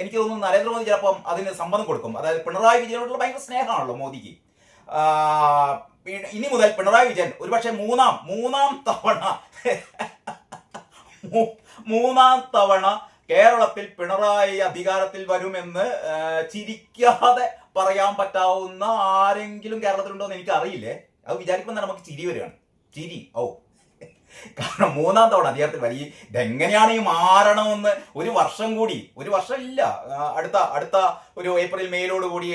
എനിക്ക് തോന്നുന്നു നരേന്ദ്രമോദി ചിലപ്പം അതിന് സമ്മതം കൊടുക്കും. അതായത് പിണറായി വിജയനോടുള്ള ഭയങ്കര സ്നേഹമാണല്ലോ മോദിക്ക്. ഇനി മുതൽ പിണറായി വിജയൻ ഒരുപക്ഷെ മൂന്നാം തവണ കേരളത്തിൽ പിണറായി അധികാരത്തിൽ വരുമെന്ന് ചിരിക്കാതെ പറയാൻ പറ്റാവുന്ന ആരെങ്കിലും കേരളത്തിലുണ്ടോ എന്ന് എനിക്ക് അറിയില്ലേ. അത് വിചാരിക്കുമ്പോൾ തന്നെ നമുക്ക് ചിരി വരികയാണ്. ചിരി കാരണം മൂന്നാം തവണ അധികാരത്തിൽ വരും. ഇതെങ്ങനെയാണ് ഈ മാറണമെന്ന് ഒരു വർഷം ഇല്ല, അടുത്ത ഒരു ഏപ്രിൽ മെയ്യോടുകൂടി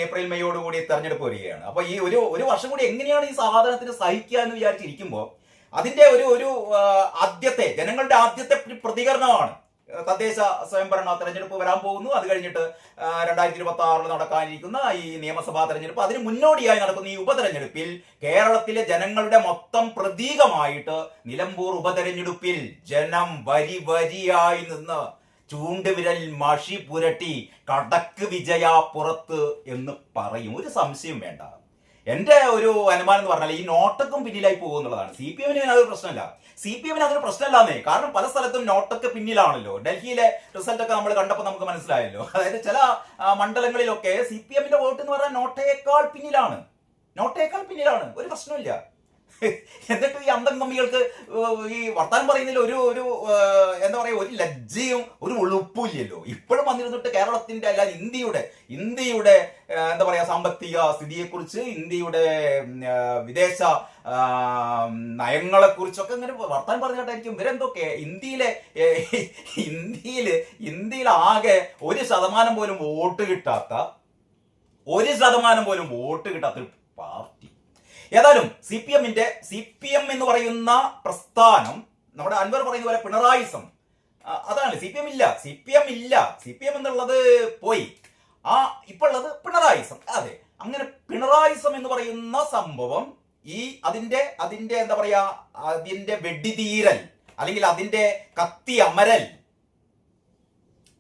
തെരഞ്ഞെടുപ്പ് വരികയാണ്. അപ്പൊ ഈ ഒരു വർഷം കൂടി എങ്ങനെയാണ് ഈ സാധനത്തിന് സഹിക്കുക എന്ന് വിചാരിച്ചിരിക്കുമ്പോൾ അതിന്റെ ഒരു ജനങ്ങളുടെ ആദ്യത്തെ പ്രതികരണമാണ് തദ്ദേശ സ്വയംഭരണ തെരഞ്ഞെടുപ്പ് വരാൻ പോകുന്നു. അത് കഴിഞ്ഞിട്ട് 2026 നടക്കാനിരിക്കുന്ന ഈ നിയമസഭാ തെരഞ്ഞെടുപ്പ്, അതിന് മുന്നോടിയായി നടക്കുന്ന ഈ ഉപതെരഞ്ഞെടുപ്പിൽ കേരളത്തിലെ ജനങ്ങളുടെ മൊത്തം പ്രതീകമായിട്ട് നിലമ്പൂർ ഉപതെരഞ്ഞെടുപ്പിൽ ജനം വരിയായി നിന്ന് ചൂണ്ടുവിരൽ മഷി പുരട്ടി കടക്ക് വിജയ പുറത്ത് എന്ന് പറയും. ഒരു സംശയം വേണ്ട. എന്റെ ഒരു അനുമാനം എന്ന് പറഞ്ഞാൽ ഈ നോട്ടക്കും പിന്നിലായി പോകുന്നുള്ളതാണ്. CPM-ന് അതൊരു പ്രശ്നമല്ലാന്നേ. കാരണം പല സ്ഥലത്തും നോട്ടൊക്കെ പിന്നിലാണല്ലോ. ഡൽഹിയിലെ റിസൾട്ട് ഒക്കെ നമ്മൾ കണ്ടപ്പോൾ നമുക്ക് മനസ്സിലായല്ലോ. അതായത് ചില മണ്ഡലങ്ങളിലൊക്കെ CPM-ന്റെ വോട്ട് എന്ന് പറഞ്ഞാൽ നോട്ടയേക്കാൾ പിന്നിലാണ്. ഒരു പ്രശ്നമില്ല. എന്നിട്ട് ഈ അന്തം കമ്മികൾക്ക് ഈ വർത്താനം പറയുന്നതിൽ ഒരു എന്താ പറയാ, ഒരു ലജ്ജയും ഒരു ഉളുപ്പില്ലല്ലോ. ഇപ്പോഴും വന്നിരുന്നിട്ട് കേരളത്തിന്റെ അല്ല ഇന്ത്യയുടെ എന്താ പറയാ സാമ്പത്തിക സ്ഥിതിയെക്കുറിച്ച്, ഇന്ത്യയുടെ വിദേശ നയങ്ങളെ കുറിച്ചൊക്കെ ഇങ്ങനെ വർത്താനം പറഞ്ഞിട്ടായിരിക്കും ഇവരെന്തൊക്കെ ഇന്ത്യയിൽ ആകെ 1% പോലും വോട്ട് കിട്ടാത്ത ഒരു പാർട്ടി. ഏതായാലും CPM എന്ന് പറയുന്ന പ്രസ്ഥാനം, നമ്മുടെ അൻവർ പറയുന്ന പോലെ പിണറായിസം, അതാണ്. CPM ഇല്ല. CPM എന്നുള്ളത് പോയി. ഇപ്പോൾ ഉള്ളത് പിണറായിസം. അതെ, അങ്ങനെ പിണറായിസം എന്ന് പറയുന്ന സംഭവം അതിന്റെ എന്താ പറയാ, അതിന്റെ വെടിതീരൽ അല്ലെങ്കിൽ അതിന്റെ കത്തി അമരൽ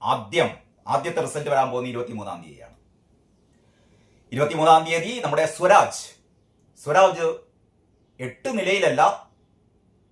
ആദ്യത്തെ റിസൾട്ട് വരാൻ പോകുന്ന 23-ാം തീയതിയാണ്. 23-ാം തീയതി നമ്മുടെ സ്വരാജ് 8 നിലയിലല്ല